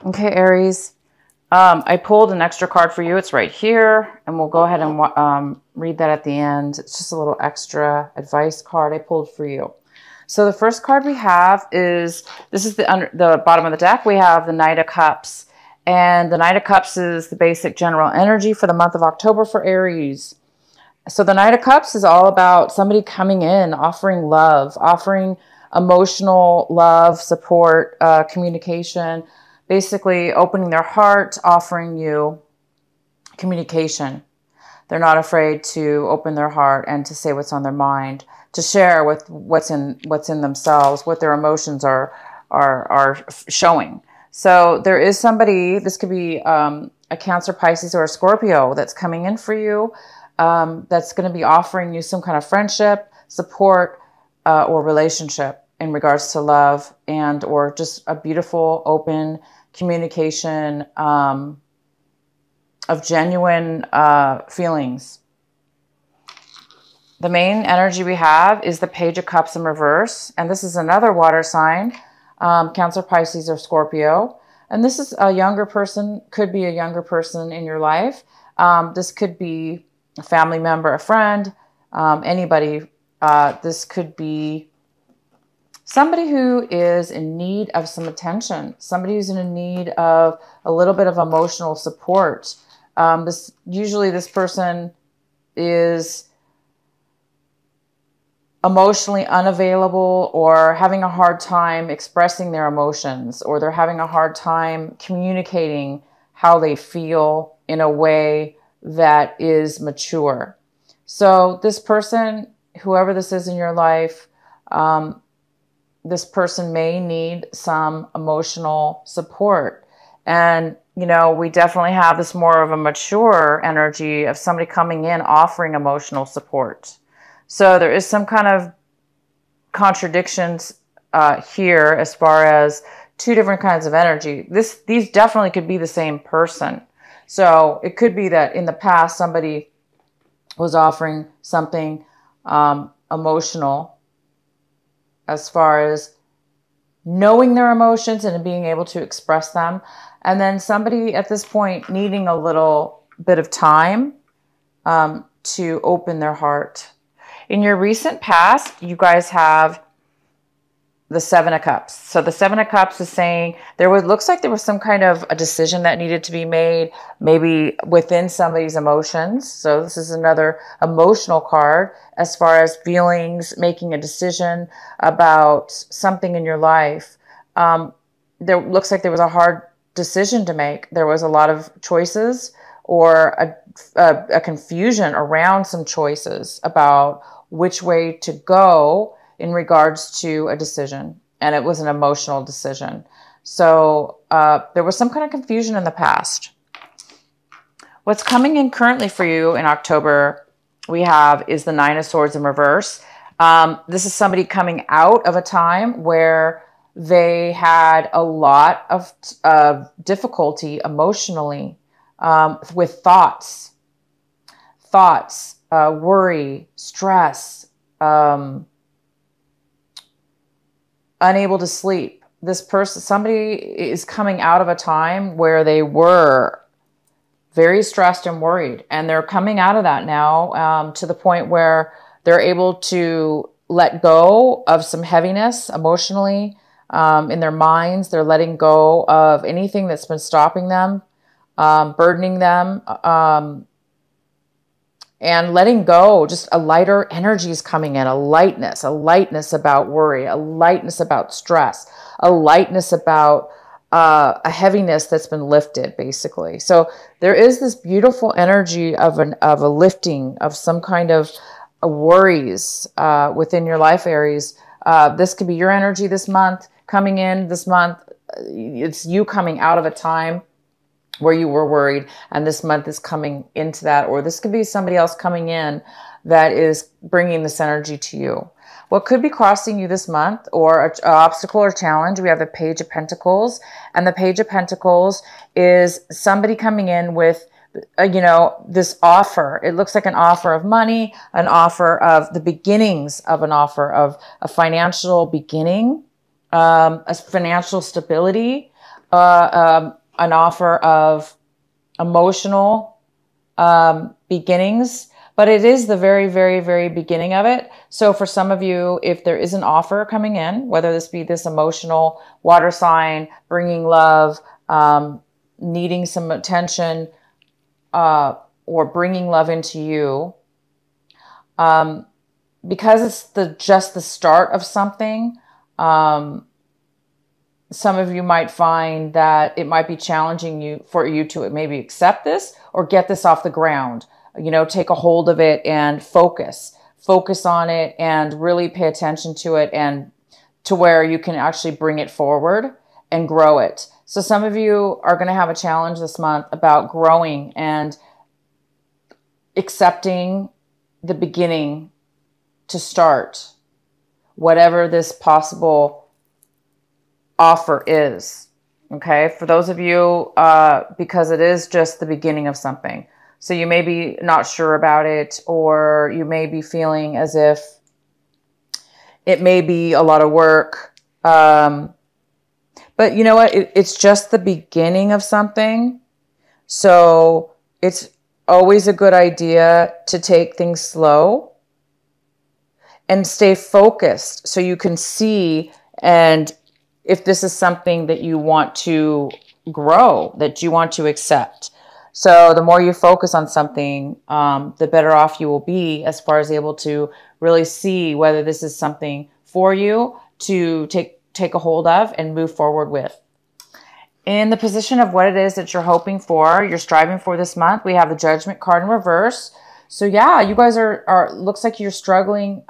Okay, Aries. I pulled an extra card for you. It's right here, and we'll go ahead and read that at the end. It's just a little extra advice card I pulled for you. So the first card we have is, this is the bottom of the deck. We have the Knight of Cups. And the Knight of Cups is the basic general energy for the month of October for Aries. So the Knight of Cups is all about somebody coming in, offering love, offering emotional love, support, communication, basically opening their heart, offering you communication. They're not afraid to open their heart and to say what's on their mind, to share with what's in themselves, what their emotions are showing. So there is somebody, this could be a Cancer, Pisces, or a Scorpio that's coming in for you, that's going to be offering you some kind of friendship, support, or relationship in regards to love and or just a beautiful, open communication of genuine feelings. The main energy we have is the Page of Cups in reverse. And this is another water sign, Cancer, Pisces, or Scorpio. And this is a younger person, could be a younger person in your life. This could be a family member, a friend, anybody. This could be somebody who is in need of some attention, somebody who's in need of a little bit of emotional support. Usually this person is emotionally unavailable or having a hard time expressing their emotions, or they're having a hard time communicating how they feel in a way that is mature. So this person, whoever this is in your life, this person may need some emotional support. And, you know, we definitely have this more of a mature energy of somebody coming in offering emotional support. So there is some kind of contradictions here as far as two different kinds of energy. These definitely could be the same person. So it could be that in the past somebody was offering something emotional as far as knowing their emotions and being able to express them. And then somebody at this point needing a little bit of time to open their heart. In your recent past, you guys have the Seven of Cups. So the Seven of Cups is saying looks like there was some kind of a decision that needed to be made, maybe within somebody's emotions. So this is another emotional card as far as feelings, making a decision about something in your life. There looks like there was a hard decision to make. There was a lot of choices or a confusion around some choices about which way to go in regards to a decision. And it was an emotional decision. So there was some kind of confusion in the past. What's coming in currently for you in October we have is the Nine of Swords in reverse. This is somebody coming out of a time where they had a lot of difficulty emotionally with thoughts, worry, stress, unable to sleep. This person, somebody is coming out of a time where they were very stressed and worried, and they're coming out of that now to the point where they're able to let go of some heaviness emotionally in their minds. They're letting go of anything that's been stopping them, burdening them, and letting go. Just a lighter energy is coming in, a lightness about worry, a lightness about stress, a lightness about a heaviness that's been lifted, basically. So there is this beautiful energy of a lifting of some kind of worries within your life, Aries. This could be your energy this month, coming in this month. It's you coming out of a time where you were worried, and this month is coming into that. Or this could be somebody else coming in that is bringing this energy to you. What could be crossing you this month, or an obstacle or challenge? We have the Page of Pentacles, and the Page of Pentacles is somebody coming in with, this offer. It looks like an offer of money, an offer of the beginnings of an offer of a financial beginning, a financial stability. an offer of emotional beginnings, but it is the very, very, very beginning of it. So for some of you, if there is an offer coming in, whether this be this emotional water sign, bringing love, needing some attention, or bringing love into you, because it's just the start of something, some of you might find that it might be challenging for you to maybe accept this or get this off the ground. You know, take a hold of it and focus on it and really pay attention to it, and to where you can actually bring it forward and grow it. So some of you are going to have a challenge this month about growing and accepting the beginning to start whatever this possible offer is. Okay, for those of you, because it is just the beginning of something. So you may be not sure about it, or you may be feeling as if it may be a lot of work. But you know what? It's just the beginning of something. So it's always a good idea to take things slow and stay focused so you can see, and if this is something that you want to grow, that you want to accept. So the more you focus on something, the better off you will be as far as able to really see whether this is something for you to take a hold of and move forward with. In the position of what it is that you're hoping for, you're striving for this month, we have the Judgment card in reverse. So yeah, you guys are looks like you're struggling,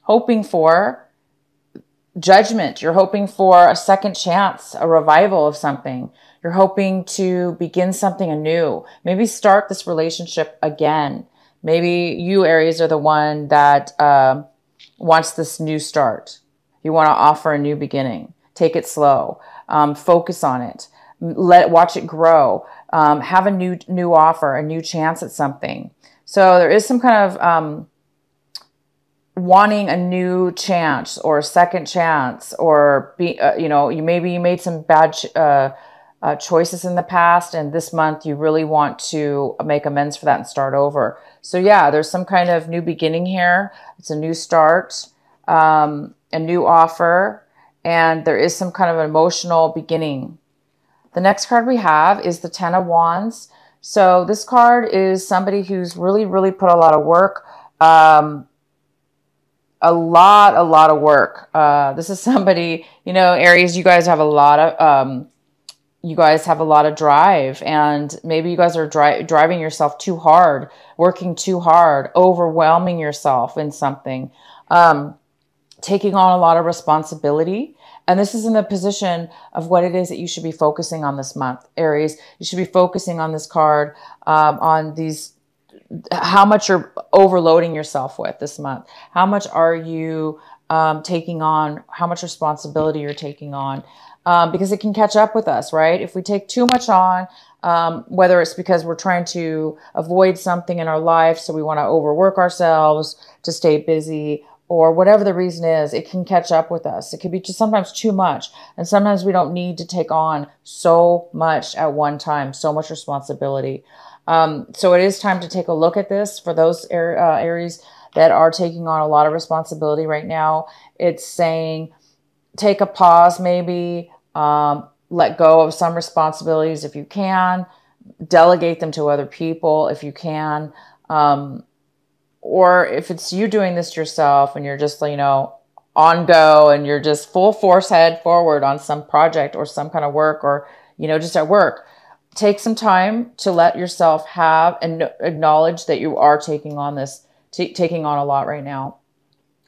hoping for judgment. You're hoping for a second chance, a revival of something. You're hoping to begin something anew. Maybe start this relationship again. Maybe you, Aries, are the one that wants this new start. You want to offer a new beginning. Take it slow. Focus on it. Watch it grow. Have a new offer, a new chance at something. So there is some kind of wanting a new chance or a second chance, or you made some bad choices in the past, and this month you really want to make amends for that and start over. So yeah, there's some kind of new beginning here. It's a new start, a new offer, and there is some kind of an emotional beginning. The next card we have is the Ten of Wands. So this card is somebody who's really, really put a lot of work, a lot of work. This is somebody, Aries, you guys have a lot of drive, and maybe you guys are driving yourself too hard, working too hard, overwhelming yourself in something, taking on a lot of responsibility. And this is in the position of what it is that you should be focusing on this month, Aries. You should be focusing on this card, on these, how much you're overloading yourself with this month. How much are you taking on? How much responsibility you're taking on? Because it can catch up with us, right? If we take too much on, whether it's because we're trying to avoid something in our life, so we want to overwork ourselves to stay busy, or whatever the reason is, it can catch up with us. It can be just sometimes too much. And sometimes we don't need to take on so much at one time, so much responsibility. So it is time to take a look at this for those Aries that are taking on a lot of responsibility right now. It's saying, take a pause, maybe, let go of some responsibilities if you can, delegate them to other people if you can. Or if it's you doing this yourself and you're just, on go and you're just full force head forward on some project or some kind of work, or, just at work, take some time to let yourself have and acknowledge that you are taking on taking on a lot right now.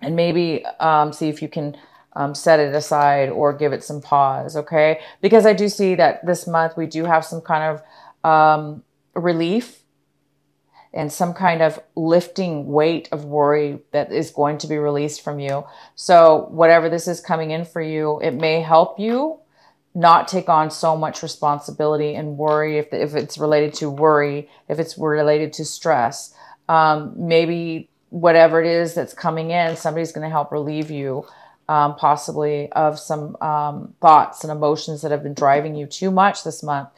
And maybe see if you can set it aside or give it some pause, okay? Because I do see that this month we do have some kind of relief and some kind of lifting weight of worry that is going to be released from you. So whatever this is coming in for you, it may help you not take on so much responsibility and worry, if it's related to worry, if it's related to stress. Maybe whatever it is that's coming in, somebody's going to help relieve you possibly of some thoughts and emotions that have been driving you too much this month,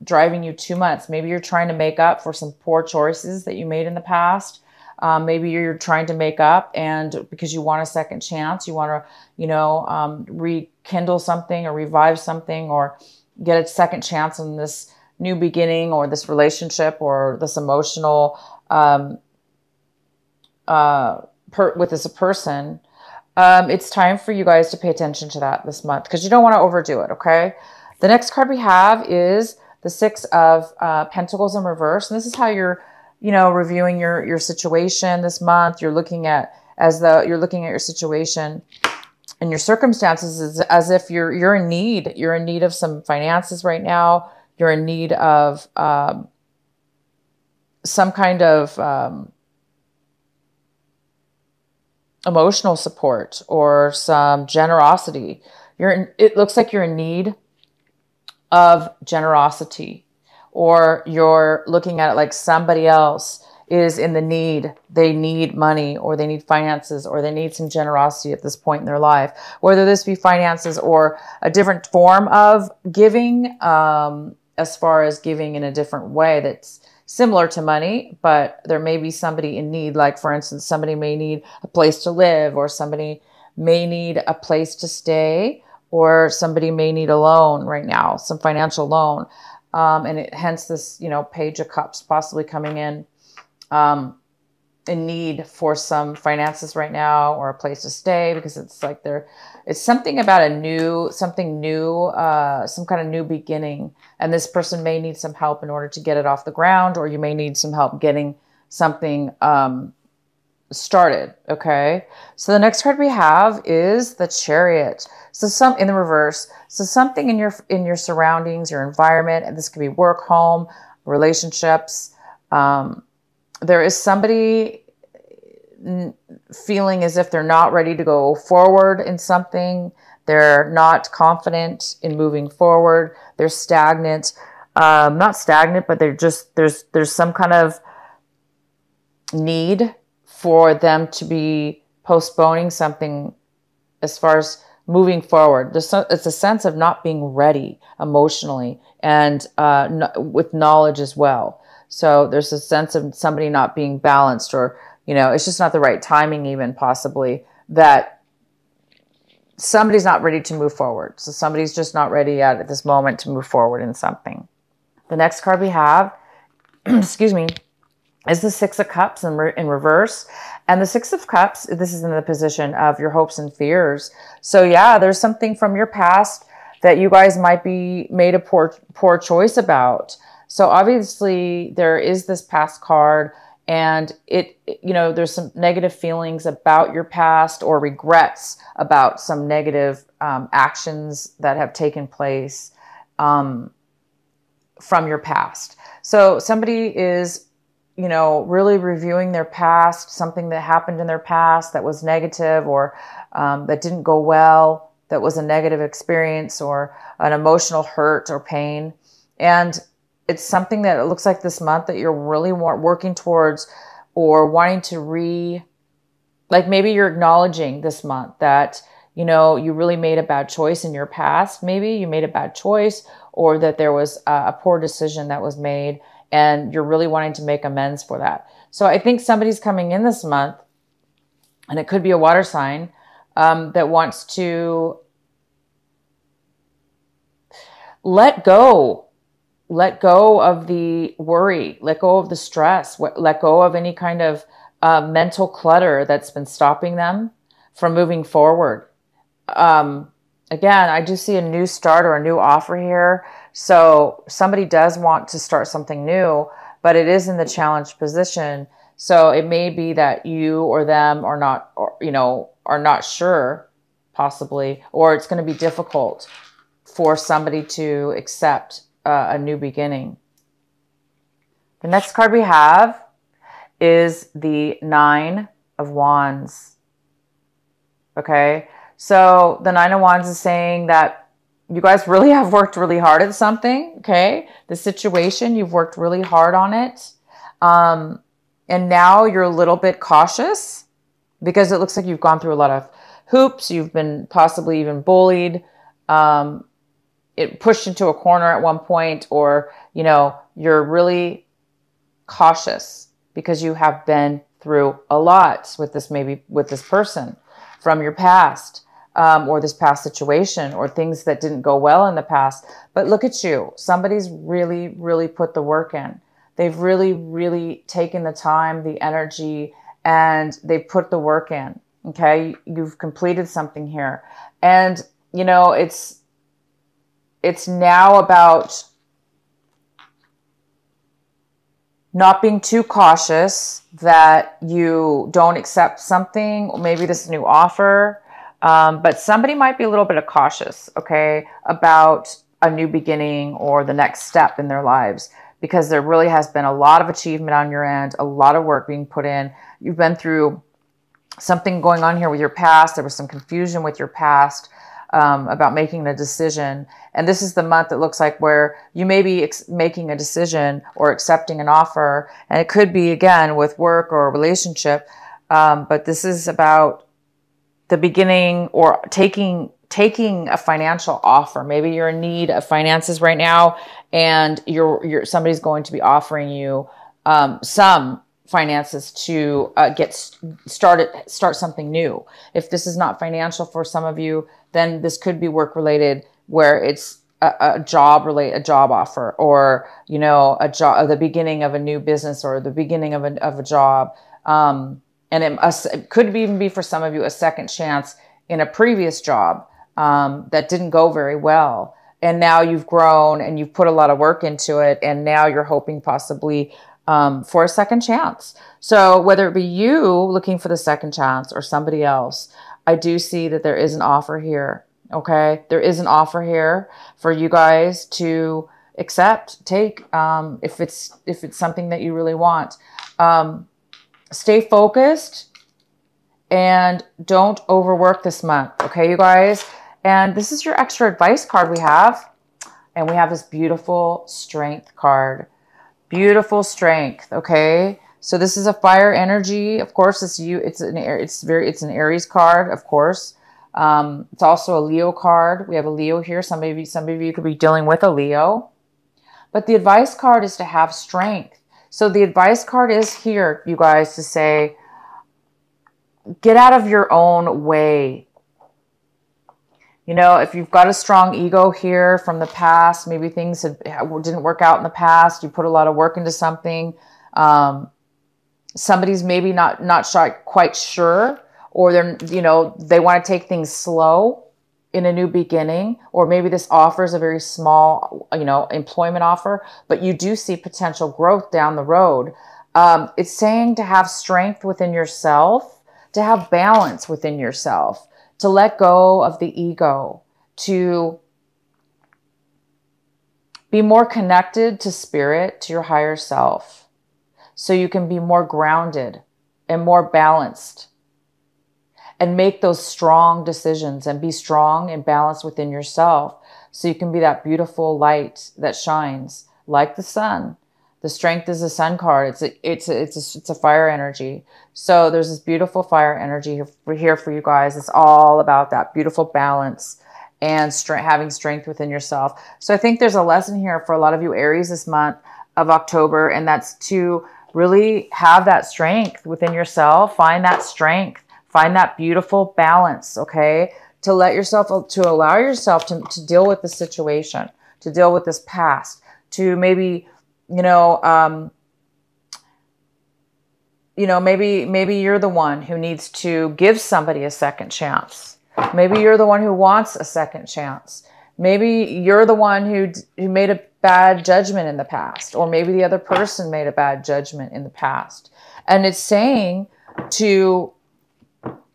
driving you too much. Maybe you're trying to make up for some poor choices that you made in the past. Maybe you're trying to make up, and because you want a second chance, you want to, rekindle something or revive something or get a second chance in this new beginning or this relationship or this emotional with this person. It's time for you guys to pay attention to that this month because you don't want to overdo it, okay? The next card we have is the Six of Pentacles in reverse. And this is how you're, reviewing your situation this month. You're looking at your situation and your circumstances as if you're in need. You're in need of some finances right now. You're in need of some kind of emotional support or some generosity. It looks like you're in need of generosity, or you're looking at it like somebody else is in the need. They need money, or they need finances, or they need some generosity at this point in their life, whether this be finances or a different form of giving, as far as giving in a different way that's similar to money, but there may be somebody in need. Like, for instance, somebody may need a place to live, or somebody may need a place to stay, or somebody may need a loan right now, some financial loan. Hence this, Page of Cups possibly coming in need for some finances right now, or a place to stay, because it's like it's something about something new, some kind of new beginning. And this person may need some help in order to get it off the ground, or you may need some help getting something started. Okay. So the next card we have is the Chariot. So in the reverse. So something in your surroundings, your environment, and this could be work, home, relationships. There is somebody feeling as if they're not ready to go forward in something. They're not confident in moving forward. They're stagnant. Not stagnant, but they're just, there's some kind of need for them to be postponing something as far as moving forward. It's a sense of not being ready emotionally and with knowledge as well. So there's a sense of somebody not being balanced, or, it's just not the right timing, even possibly, that somebody's not ready to move forward. So somebody's just not ready yet at this moment to move forward in something. The next card we have, excuse me, is the Six of Cups in reverse. And the Six of Cups, this is in the position of your hopes and fears. So yeah, there's something from your past that you guys might be made a poor choice about. So obviously there is this past card, and there's some negative feelings about your past, or regrets about some negative actions that have taken place from your past. So somebody is really reviewing their past, something that happened in their past that was negative, or that didn't go well, that was a negative experience, or an emotional hurt or pain. And it's something that it looks like this month that you're really working towards, or wanting to like maybe you're acknowledging this month that, you really made a bad choice in your past. Maybe you made a bad choice, or that there was a poor decision that was made, and you're really wanting to make amends for that. So I think somebody's coming in this month, and it could be a water sign, that wants to let go of the worry, let go of the stress, let go of any kind of mental clutter that's been stopping them from moving forward. Again, I do see a new start or a new offer here. So somebody does want to start something new, but it is in the challenged position. So it may be that you or them are not, are not sure, possibly, or it's going to be difficult for somebody to accept a new beginning. The next card we have is the Nine of Wands. Okay, so the Nine of Wands is saying that you guys really have worked really hard at something, okay? The situation, you've worked really hard on it. And now you're a little bit cautious because it looks like you've gone through a lot of hoops. You've been possibly even bullied, it pushed into a corner at one point, or, you know, you're really cautious because you have been through a lot with this, maybe with this person from your past, or this past situation, or things that didn't go well in the past. But look at you. Somebody's really, really put the work in. They've really, really taken the time, the energy, and they've put the work in. Okay. You've completed something here. And, you know, it's now about not being too cautious that you don't accept something, or maybe this new offer. But somebody might be a little bit cautious, okay, about a new beginning or the next step in their lives, because there really has been a lot of achievement on your end, a lot of work being put in. You've been through something going on here with your past. There was some confusion with your past about making a decision. And this is the month that looks like where you may be making a decision or accepting an offer. And it could be, again, with work or a relationship. But this is about the beginning, or taking a financial offer. Maybe you're in need of finances right now, and somebody's going to be offering you some finances to start something new. If this is not financial for some of you, then this could be work related, where it's a job offer, or, you know, the beginning of a new business, or the beginning of a job. And it could even be, for some of you, a second chance in a previous job that didn't go very well. And now you've grown and you've put a lot of work into it. And now you're hoping possibly for a second chance. So whether it be you looking for the second chance or somebody else, I do see that there is an offer here. Okay. There is an offer here for you guys to accept, take, if it's something that you really want. Stay focused and don't overwork this month. Okay, you guys? And this is your extra advice card we have. And we have this beautiful strength card. Beautiful strength. Okay. So this is a fire energy. Of course, it's an Aries card, of course. It's also a Leo card. We have a Leo here. Some of you could be dealing with a Leo. But the advice card is to have strength. So the advice card is here, you guys, to say, get out of your own way. You know, if you've got a strong ego here from the past, maybe things didn't work out in the past, you put a lot of work into something. Somebody's maybe not quite sure, or they want to take things slow in a new beginning, or maybe this offer is a very small, employment offer, but you do see potential growth down the road. It's saying to have strength within yourself, to have balance within yourself, to let go of the ego, to be more connected to spirit, to your higher self, so you can be more grounded and more balanced, and make those strong decisions, and be strong and balanced within yourself, so you can be that beautiful light that shines like the sun. The strength is a sun card. It's a fire energy. So there's this beautiful fire energy here for you guys. It's all about that beautiful balance and having strength within yourself. So I think there's a lesson here for a lot of you Aries this month of October, and that's to really have that strength within yourself. Find that strength. Find that beautiful balance, okay? To allow yourself to deal with the situation, to deal with this past, to maybe, maybe you're the one who needs to give somebody a second chance. Maybe you're the one who wants a second chance. Maybe you're the one who made a bad judgment in the past, or maybe the other person made a bad judgment in the past. And it's saying to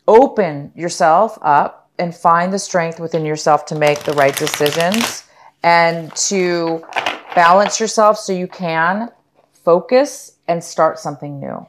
open yourself up and find the strength within yourself to make the right decisions, and to balance yourself so you can focus and start something new.